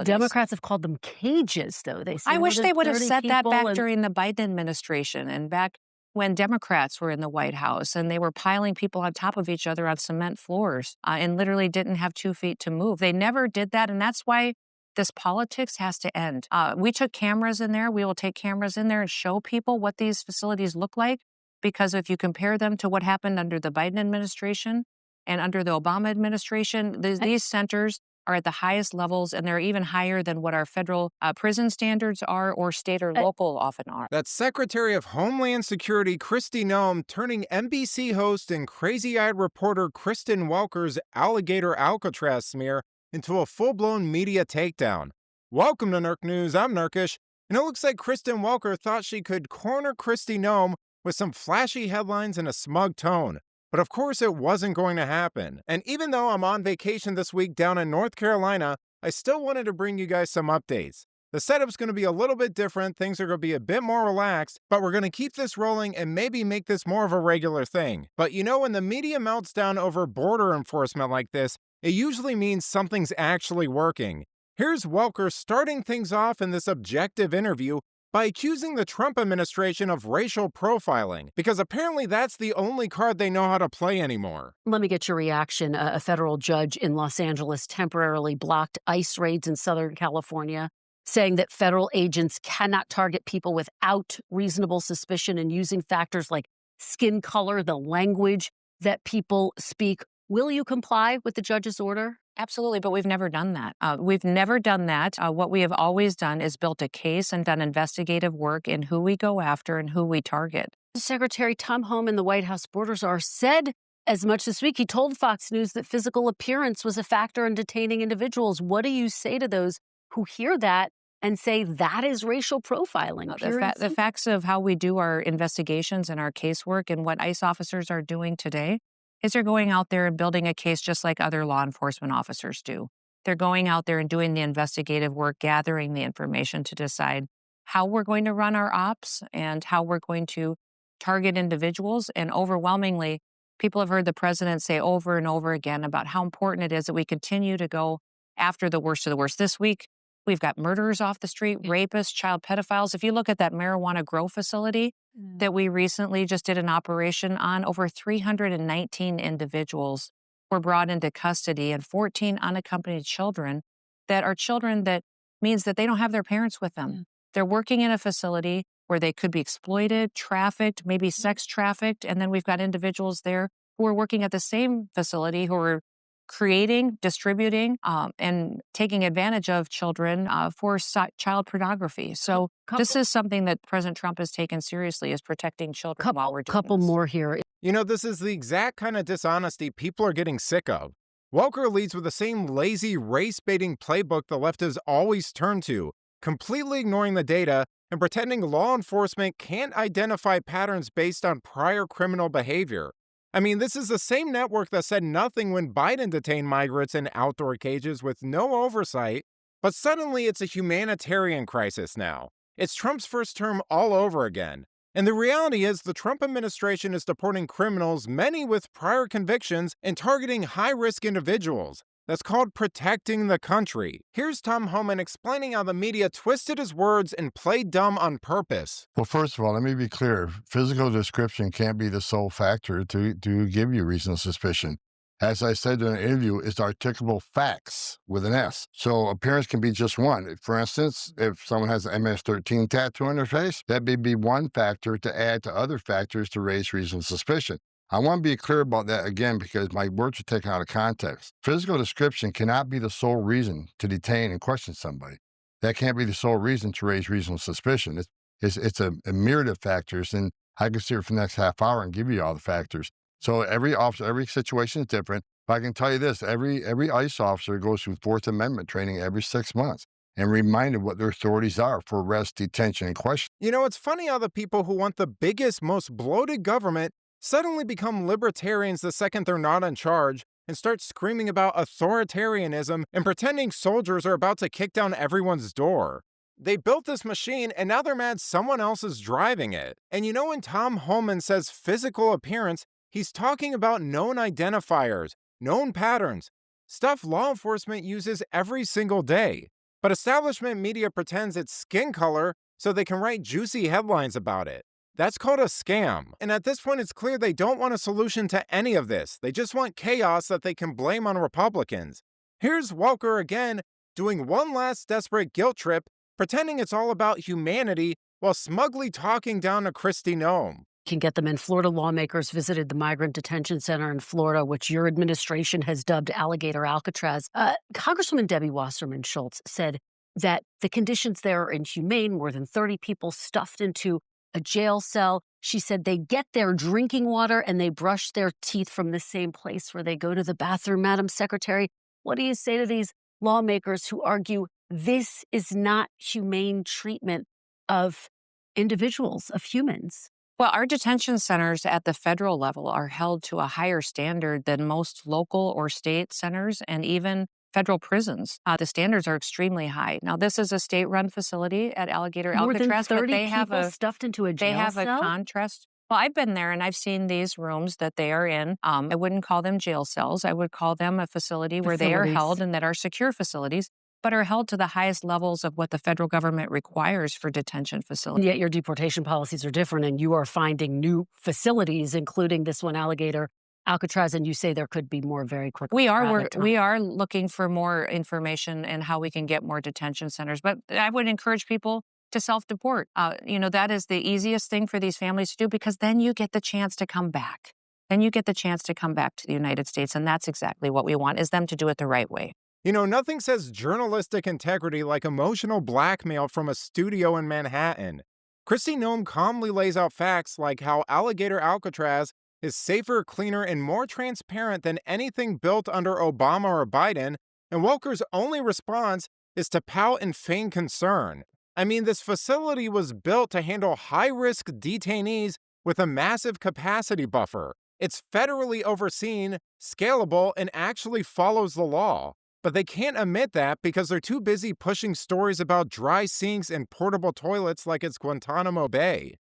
Democrats have called them cages, though. They say I wish they would have said that back and during the Biden administration and back when Democrats were in the White House and they were piling people on top of each other on cement floors and literally didn't have 2 feet to move. They never did that, and that's why this politics has to end. We took cameras in there. We will take cameras in there and show people what these facilities look like, because if you compare them to what happened under the Biden administration and under the Obama administration, these centers are at the highest levels, and they're even higher than what our federal prison standards are or state or local often are. That's Secretary of Homeland Security Kristi Noem turning NBC host and crazy-eyed reporter Kristen Welker's Alligator Alcatraz smear into a full-blown media takedown. Welcome to Nerk News, I'm Nerkish, and it looks like Kristen Welker thought she could corner Kristi Noem with some flashy headlines and a smug tone. But of course it wasn't going to happen. And even though I'm on vacation this week down in North Carolina, I still wanted to bring you guys some updates. The setup's going to be a little bit different, things are going to be a bit more relaxed, but we're going to keep this rolling and maybe make this more of a regular thing. But you know, when the media melts down over border enforcement like this, it usually means something's actually working. Here's Welker starting things off in this objective interview by accusing the Trump administration of racial profiling, because apparently that's the only card they know how to play anymore. let me get your reaction. A federal judge in Los Angeles temporarily blocked ICE raids in Southern California, saying that federal agents cannot target people without reasonable suspicion and using factors like skin color, the language that people speak. Will you comply with the judge's order? Absolutely, but we've never done that. We've never done that. What we have always done is built a case and done investigative work in who we go after and who we target. Secretary Tom Hman, the White House border czar, said as much this week. He told Fox News that physical appearance was a factor in detaining individuals. What do you say to those who hear that and say that is racial profiling? The facts of how we do our investigations and our casework and what ICE officers are doing today is they're going out there and building a case just like other law enforcement officers do. They're going out there and doing the investigative work, gathering the information to decide how we're going to run our ops and how we're going to target individuals. And overwhelmingly, people have heard the president say over and over again about how important it is that we continue to go after the worst of the worst. This week, we've got murderers off the street, rapists, child pedophiles. If you look at that marijuana grow facility that we recently just did an operation on, over 319 individuals were brought into custody and 14 unaccompanied children that means that they don't have their parents with them. They're working in a facility where they could be exploited, trafficked, maybe sex trafficked. And then we've got individuals there who are working at the same facility who are creating, distributing, and taking advantage of children for child pornography. So this is something that President Trump has taken seriously, is protecting children while we're doing Couple this. more here. You know, this is the exact kind of dishonesty people are getting sick of. Welker leads with the same lazy, race-baiting playbook the left has always turned to, completely ignoring the data and pretending law enforcement can't identify patterns based on prior criminal behavior. I mean, this is the same network that said nothing when Biden detained migrants in outdoor cages with no oversight, but suddenly it's a humanitarian crisis now. It's Trump's first term all over again. And the reality is the Trump administration is deporting criminals, many with prior convictions, and targeting high-risk individuals. That's called protecting the country. Here's Tom Hman explaining how the media twisted his words and played dumb on purpose. Well, first of all, let me be clear. Physical description can't be the sole factor to give you reasonable suspicion. As I said in an interview, it's articulable facts with an S. So appearance can be just one. For instance, if someone has an MS-13 tattoo on their face, that may be one factor to add to other factors to raise reasonable suspicion. I want to be clear about that again because my words are taken out of context. Physical description cannot be the sole reason to detain and question somebody. That can't be the sole reason to raise reasonable suspicion. It's a myriad of factors, and I can sit here for the next half hour and give you all the factors. So every officer, every situation is different. But I can tell you this, every ICE officer goes through Fourth Amendment training every 6 months and reminded what their authorities are for arrest, detention, and question. You know, it's funny how the people who want the biggest, most bloated government suddenly become libertarians the second they're not in charge and start screaming about authoritarianism and pretending soldiers are about to kick down everyone's door. They built this machine and now they're mad someone else is driving it. And you know, when Tom Hman says physical appearance, he's talking about known identifiers, known patterns, stuff law enforcement uses every single day. But establishment media pretends it's skin color so they can write juicy headlines about it. That's called a scam. And at this point, it's clear they don't want a solution to any of this. They just want chaos that they can blame on Republicans. Here's Welker again, doing one last desperate guilt trip, pretending it's all about humanity while smugly talking down to Kristi Noem. Can get them in. Florida lawmakers visited the migrant detention center in Florida, which your administration has dubbed Alligator Alcatraz. Congresswoman Debbie Wasserman Schultz said that the conditions there are inhumane, more than 30 people stuffed into a jail cell. She said they get their drinking water and they brush their teeth from the same place where they go to the bathroom. Madam Secretary, what do you say to these lawmakers who argue this is not humane treatment of individuals, of humans? Well, our detention centers at the federal level are held to a higher standard than most local or state centers and even federal prisons. The standards are extremely high. Now, this is a state-run facility at Alligator Alcatraz, More than 30 but they have people stuffed into a jail they have cell? a contrast. Well, I've been there and I've seen these rooms that they are in. I wouldn't call them jail cells. I would call them a facility where they are held and that are secure facilities, but are held to the highest levels of what the federal government requires for detention facilities. And yet your deportation policies are different, and you are finding new facilities, including this one, Alligator Alcatraz, and you say there could be more very quickly. We are looking for more information and how we can get more detention centers. But I would encourage people to self-deport. That is the easiest thing for these families to do, because then you get the chance to come back. Then you get the chance to come back to the United States, and that's exactly what we want, is them to do it the right way. Nothing says journalistic integrity like emotional blackmail from a studio in Manhattan. Kristi Noem calmly lays out facts like how Alligator Alcatraz is safer, cleaner, and more transparent than anything built under Obama or Biden, and Welker's only response is to pout and feign concern. This facility was built to handle high-risk detainees with a massive capacity buffer. It's federally overseen, scalable, and actually follows the law. But they can't admit that because they're too busy pushing stories about dry sinks and portable toilets like it's Guantanamo Bay.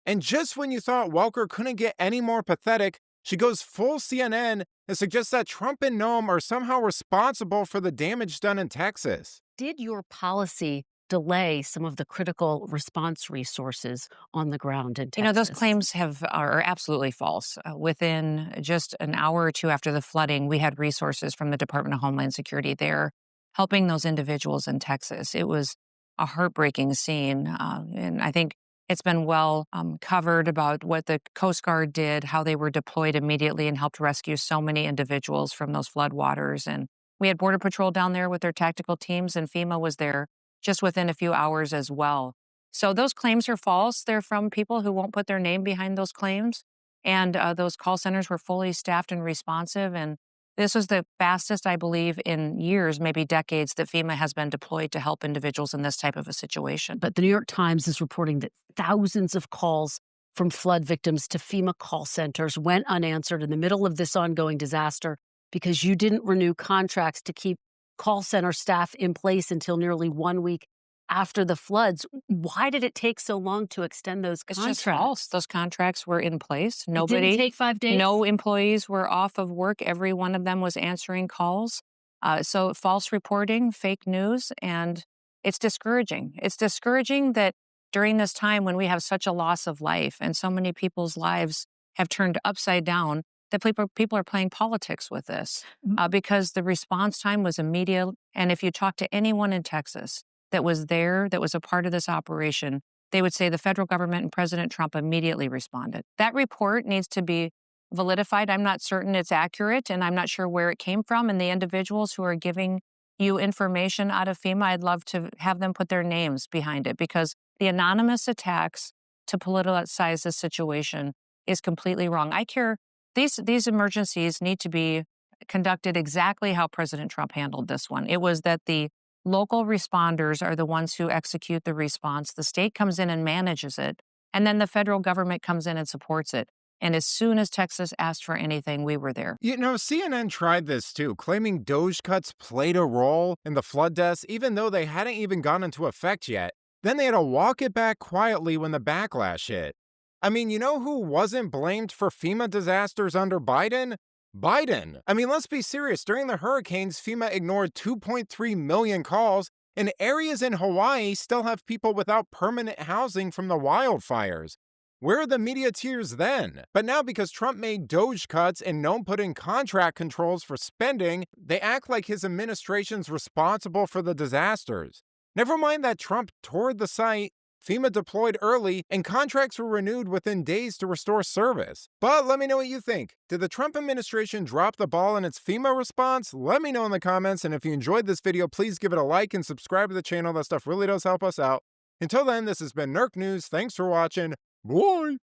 And just when you thought Welker couldn't get any more pathetic, she goes full CNN and suggests that Trump and Noem are somehow responsible for the damage done in Texas. Did your policy delay some of the critical response resources on the ground in Texas? Those claims are absolutely false. Within just an hour or two after the flooding, we had resources from the Department of Homeland Security there helping those individuals in Texas. It was a heartbreaking scene, and I think it's been well covered about what the Coast Guard did, how they were deployed immediately and helped rescue so many individuals from those floodwaters. And we had Border Patrol down there with their tactical teams, and FEMA was there just within a few hours as well. So those claims are false. They're from people who won't put their name behind those claims. And those call centers were fully staffed and responsive. And this was the fastest, I believe, in years, maybe decades, that FEMA has been deployed to help individuals in this type of a situation. But the New York Times is reporting that thousands of calls from flood victims to FEMA call centers went unanswered in the middle of this ongoing disaster because you didn't renew contracts to keep call center staff in place until nearly 1 week after the floods. Why did it take so long to extend those contracts? It's just false. Those contracts were in place. It didn't take 5 days? No employees were off of work. Every one of them was answering calls. So false reporting, fake news, and it's discouraging. It's discouraging that during this time when we have such a loss of life and so many people's lives have turned upside down, that people are playing politics with this because the response time was immediate. And if you talk to anyone in Texas that was there, that was a part of this operation, they would say the federal government and President Trump immediately responded. That report needs to be validified. I'm not certain it's accurate, and I'm not sure where it came from. And the individuals who are giving you information out of FEMA, I'd love to have them put their names behind it, because the anonymous attacks to politicize this situation is completely wrong. These emergencies need to be conducted exactly how President Trump handled this one. It was that the local responders are the ones who execute the response. The state comes in and manages it, and then the federal government comes in and supports it. And as soon as Texas asked for anything, we were there. CNN tried this too, claiming Doge cuts played a role in the flood deaths, even though they hadn't even gone into effect yet. Then they had to walk it back quietly when the backlash hit. Who wasn't blamed for FEMA disasters under Biden? Biden. Let's be serious. During the hurricanes, FEMA ignored 2.3 million calls And areas in Hawaii still have people without permanent housing from the wildfires. Where are the media tears then? But now, because Trump made DOGE cuts and Noem put in contract controls for spending, they act like his administration's responsible for the disasters. Never mind that Trump toured the site, FEMA deployed early, and contracts were renewed within days to restore service. But let me know what you think. Did the Trump administration drop the ball in its FEMA response? Let me know in the comments, and if you enjoyed this video, please give it a like and subscribe to the channel. That stuff really does help us out. Until then, this has been Nerk News. Thanks for watching. Bye!